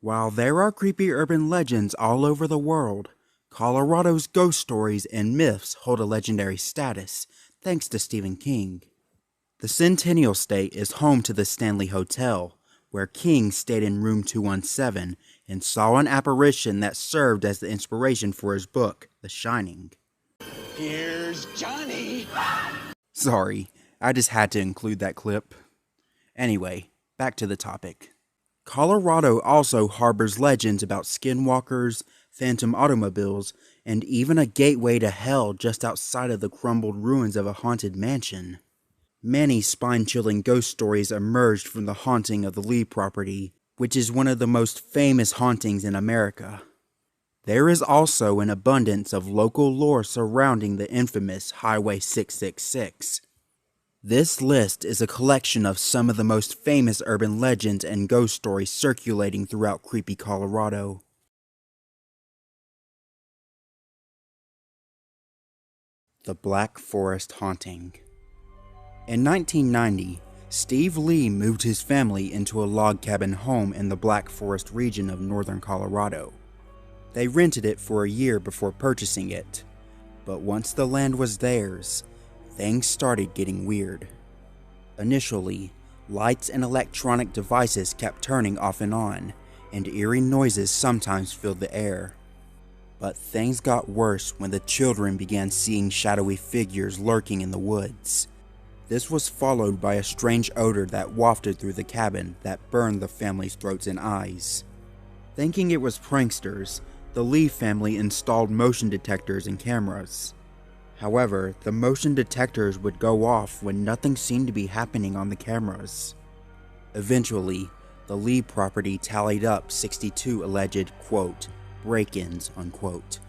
While there are creepy urban legends all over the world, Colorado's ghost stories and myths hold a legendary status, thanks to Stephen King. The Centennial State is home to the Stanley Hotel, where King stayed in room 217 and saw an apparition that served as the inspiration for his book, The Shining. Here's Johnny! Sorry, I just had to include that clip. Anyway, back to the topic. Colorado also harbors legends about skinwalkers, phantom automobiles, and even a gateway to hell just outside of the crumbled ruins of a haunted mansion. Many spine-chilling ghost stories emerged from the haunting of the Lee property, which is one of the most famous hauntings in America. There is also an abundance of local lore surrounding the infamous Highway 666. This list is a collection of some of the most famous urban legends and ghost stories circulating throughout creepy Colorado. The Black Forest Haunting. In 1990, Steve Lee moved his family into a log cabin home in the Black Forest region of northern Colorado. They rented it for a year before purchasing it, but once the land was theirs, things started getting weird. Initially, lights and electronic devices kept turning off and on, and eerie noises sometimes filled the air. But things got worse when the children began seeing shadowy figures lurking in the woods. This was followed by a strange odor that wafted through the cabin that burned the family's throats and eyes. Thinking it was pranksters, the Lee family installed motion detectors and cameras. However, the motion detectors would go off when nothing seemed to be happening on the cameras. Eventually, the Lee property tallied up 62 alleged, quote, break-ins, unquote,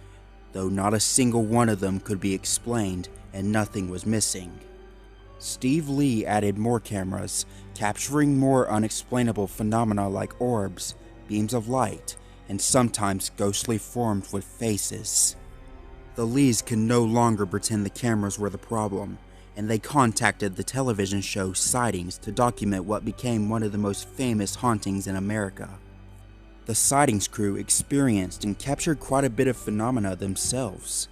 though not a single one of them could be explained and nothing was missing. Steve Lee added more cameras, capturing more unexplainable phenomena like orbs, beams of light, and sometimes ghostly forms with faces. The Lees could no longer pretend the cameras were the problem, and they contacted the television show Sightings to document what became one of the most famous hauntings in America. The Sightings crew experienced and captured quite a bit of phenomena themselves.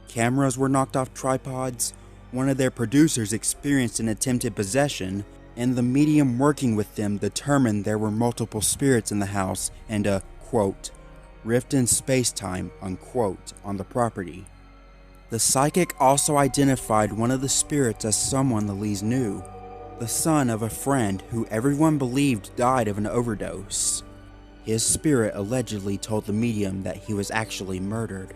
Cameras were knocked off tripods, one of their producers experienced an attempted possession, and the medium working with them determined there were multiple spirits in the house and a, quote, rift in space-time, unquote, on the property. The psychic also identified one of the spirits as someone the Lees knew, the son of a friend who everyone believed died of an overdose. His spirit allegedly told the medium that he was actually murdered.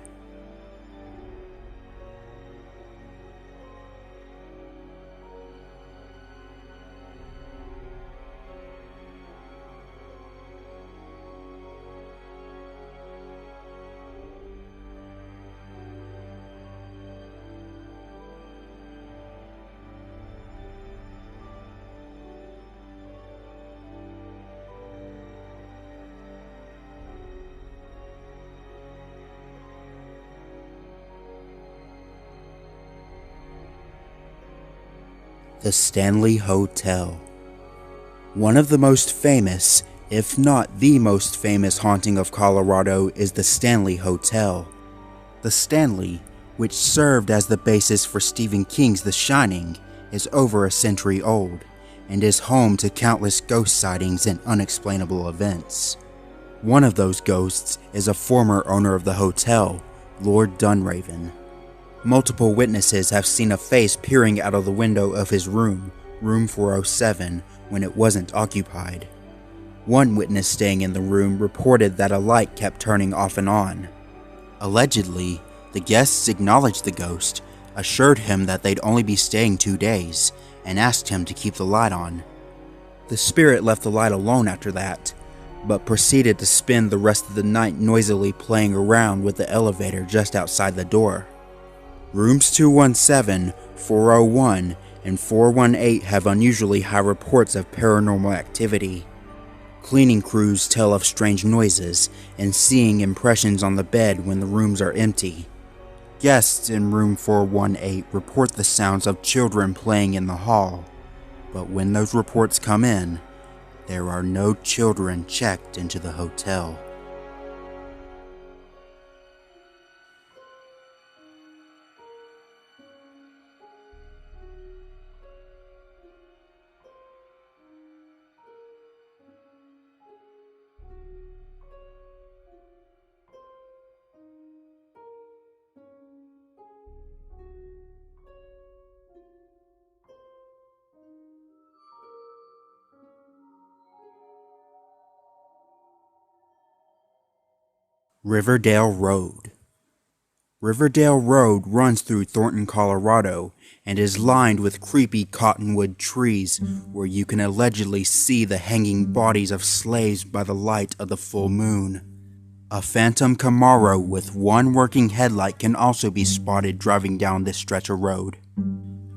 The Stanley Hotel. One of the most famous, if not the most famous haunting of Colorado is the Stanley Hotel. The Stanley, which served as the basis for Stephen King's The Shining, is over a century old and is home to countless ghost sightings and unexplainable events. One of those ghosts is a former owner of the hotel, Lord Dunraven. Multiple witnesses have seen a face peering out of the window of his room, room 407, when it wasn't occupied. One witness staying in the room reported that a light kept turning off and on. Allegedly, the guests acknowledged the ghost, assured him that they'd only be staying 2 days, and asked him to keep the light on. The spirit left the light alone after that, but proceeded to spend the rest of the night noisily playing around with the elevator just outside the door. Rooms 217, 401, and 418 have unusually high reports of paranormal activity. Cleaning crews tell of strange noises and seeing impressions on the bed when the rooms are empty. Guests in room 418 report the sounds of children playing in the hall, but when those reports come in, there are no children checked into the hotel. Riverdale Road. Riverdale Road runs through Thornton, Colorado, and is lined with creepy cottonwood trees where you can allegedly see the hanging bodies of slaves by the light of the full moon. A phantom Camaro with one working headlight can also be spotted driving down this stretch of road.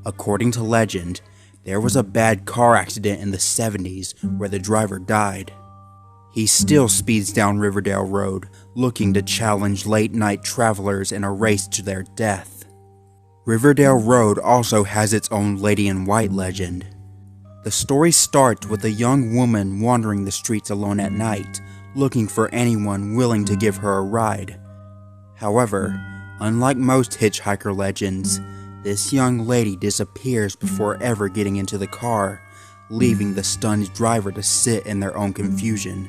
According to legend, there was a bad car accident in the 70s where the driver died. He still speeds down Riverdale Road, looking to challenge late-night travelers in a race to their death. Riverdale Road also has its own Lady in White legend. The story starts with a young woman wandering the streets alone at night, looking for anyone willing to give her a ride. However, unlike most hitchhiker legends, this young lady disappears before ever getting into the car, leaving the stunned driver to sit in their own confusion.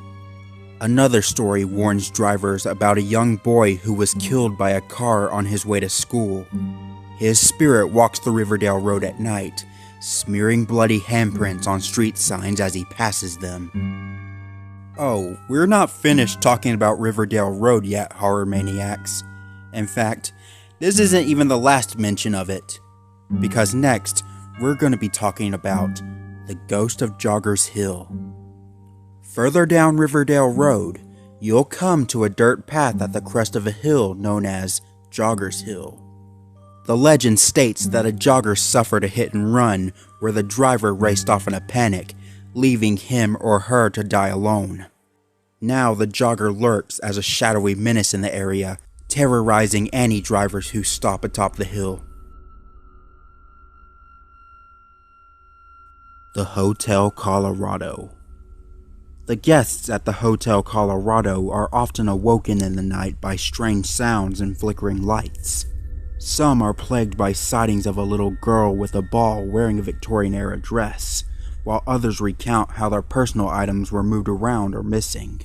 Another story warns drivers about a young boy who was killed by a car on his way to school. His spirit walks the Riverdale Road at night, smearing bloody handprints on street signs as he passes them. Oh, we're not finished talking about Riverdale Road yet, horror maniacs. In fact, this isn't even the last mention of it, because next, we're going to be talking about the ghost of Joggers Hill. Further down Riverdale Road, you'll come to a dirt path at the crest of a hill known as Joggers Hill. The legend states that a jogger suffered a hit and run where the driver raced off in a panic, leaving him or her to die alone. Now the jogger lurks as a shadowy menace in the area, terrorizing any drivers who stop atop the hill. The Hotel Colorado. The guests at the Hotel Colorado are often awoken in the night by strange sounds and flickering lights. Some are plagued by sightings of a little girl with a ball wearing a Victorian-era dress, while others recount how their personal items were moved around or missing.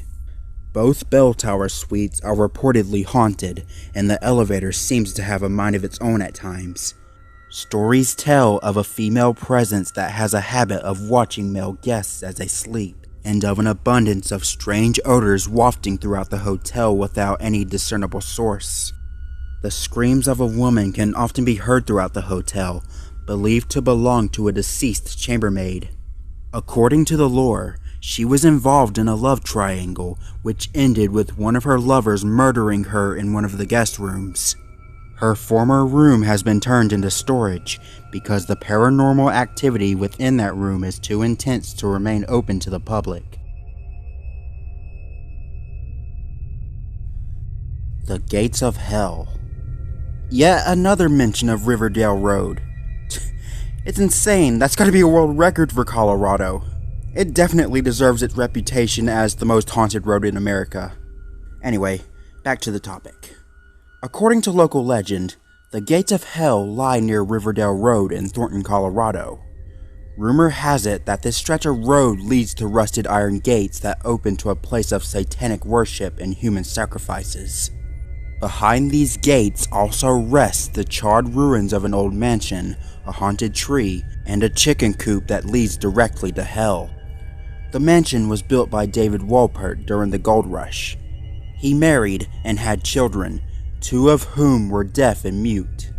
Both bell tower suites are reportedly haunted, and the elevator seems to have a mind of its own at times. Stories tell of a female presence that has a habit of watching male guests as they sleep, and of an abundance of strange odors wafting throughout the hotel without any discernible source. The screams of a woman can often be heard throughout the hotel, believed to belong to a deceased chambermaid. According to the lore, she was involved in a love triangle, which ended with one of her lovers murdering her in one of the guest rooms. Her former room has been turned into storage because the paranormal activity within that room is too intense to remain open to the public. The Gates of Hell. Yet another mention of Riverdale Road. It's insane, that's gotta be a world record for Colorado. It definitely deserves its reputation as the most haunted road in America. Anyway, back to the topic. According to local legend, the Gates of Hell lie near Riverdale Road in Thornton, Colorado. Rumor has it that this stretch of road leads to rusted iron gates that open to a place of satanic worship and human sacrifices. Behind these gates also rest the charred ruins of an old mansion, a haunted tree, and a chicken coop that leads directly to hell. The mansion was built by David Wolpert during the gold rush. He married and had children, two of whom were deaf and mute.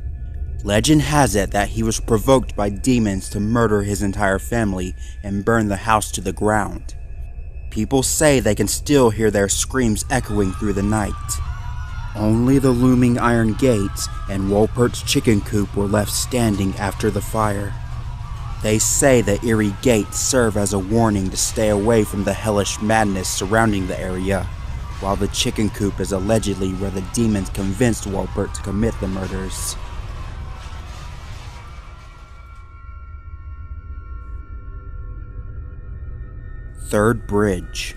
Legend has it that he was provoked by demons to murder his entire family and burn the house to the ground. People say they can still hear their screams echoing through the night. Only the looming iron gates and Wolpert's chicken coop were left standing after the fire. They say the eerie gates serve as a warning to stay away from the hellish madness surrounding the area, while the chicken coop is allegedly where the demons convinced Wolpert to commit the murders. Third Bridge.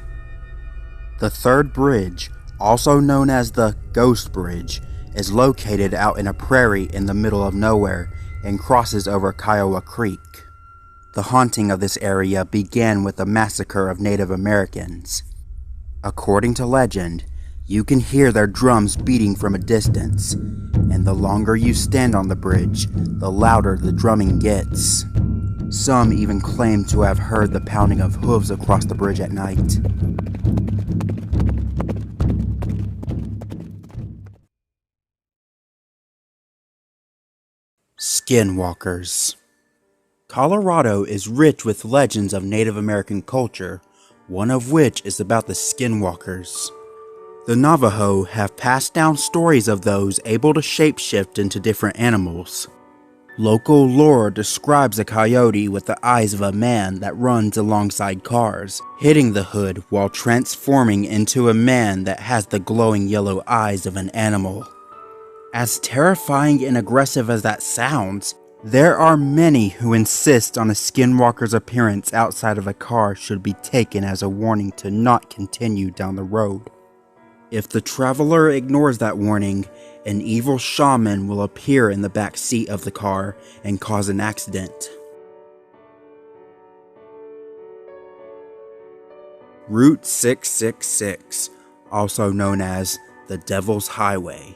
The Third Bridge, also known as the Ghost Bridge, is located out in a prairie in the middle of nowhere and crosses over Kiowa Creek. The haunting of this area began with the massacre of Native Americans. According to legend, you can hear their drums beating from a distance, and the longer you stand on the bridge, the louder the drumming gets. Some even claim to have heard the pounding of hooves across the bridge at night. Skinwalkers. Colorado is rich with legends of Native American culture, one of which is about the Skinwalkers. The Navajo have passed down stories of those able to shapeshift into different animals. Local lore describes a coyote with the eyes of a man that runs alongside cars, hitting the hood while transforming into a man that has the glowing yellow eyes of an animal. As terrifying and aggressive as that sounds, there are many who insist on a skinwalker's appearance outside of a car should be taken as a warning to not continue down the road. If the traveler ignores that warning, an evil shaman will appear in the back seat of the car and cause an accident. Route 666, also known as the Devil's Highway.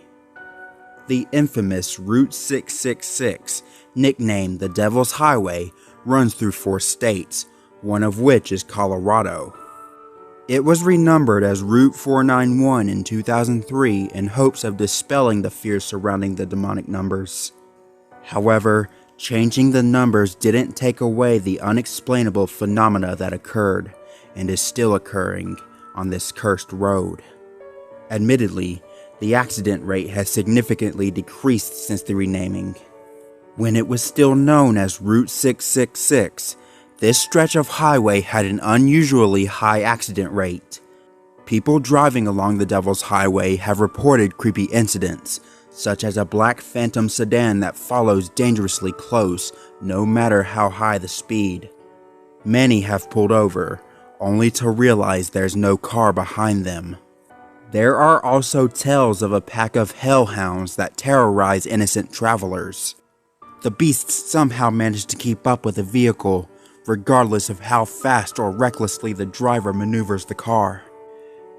The infamous Route 666, nicknamed the Devil's Highway, runs through 4 states, one of which is Colorado. It was renumbered as Route 491 in 2003 in hopes of dispelling the fears surrounding the demonic numbers. However, changing the numbers didn't take away the unexplainable phenomena that occurred, and is still occurring, on this cursed road. Admittedly, the accident rate has significantly decreased since the renaming. When it was still known as Route 666, this stretch of highway had an unusually high accident rate. People driving along the Devil's Highway have reported creepy incidents, such as a black phantom sedan that follows dangerously close no matter how high the speed. Many have pulled over, only to realize there's no car behind them. There are also tales of a pack of hellhounds that terrorize innocent travelers. The beasts somehow manage to keep up with the vehicle, regardless of how fast or recklessly the driver maneuvers the car.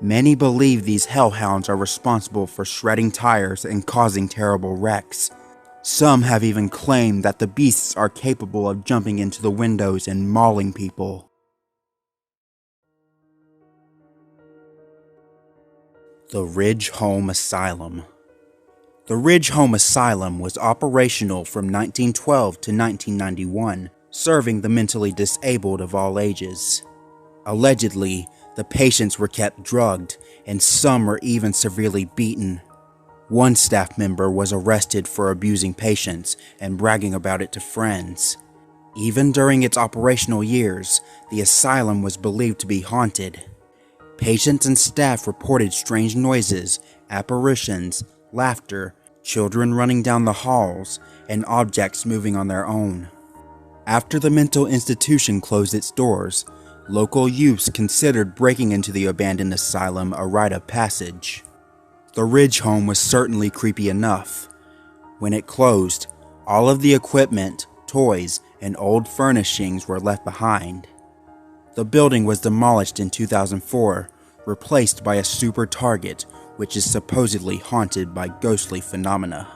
Many believe these hellhounds are responsible for shredding tires and causing terrible wrecks. Some have even claimed that the beasts are capable of jumping into the windows and mauling people. The Ridge Home Asylum. The Ridge Home Asylum was operational from 1912 to 1991, serving the mentally disabled of all ages. Allegedly, the patients were kept drugged, and some were even severely beaten. One staff member was arrested for abusing patients and bragging about it to friends. Even during its operational years, the asylum was believed to be haunted. Patients and staff reported strange noises, apparitions, laughter, children running down the halls, and objects moving on their own. After the mental institution closed its doors, local youths considered breaking into the abandoned asylum a rite of passage. The Ridge Home was certainly creepy enough. When it closed, all of the equipment, toys, and old furnishings were left behind. The building was demolished in 2004, replaced by a super target, which is supposedly haunted by ghostly phenomena.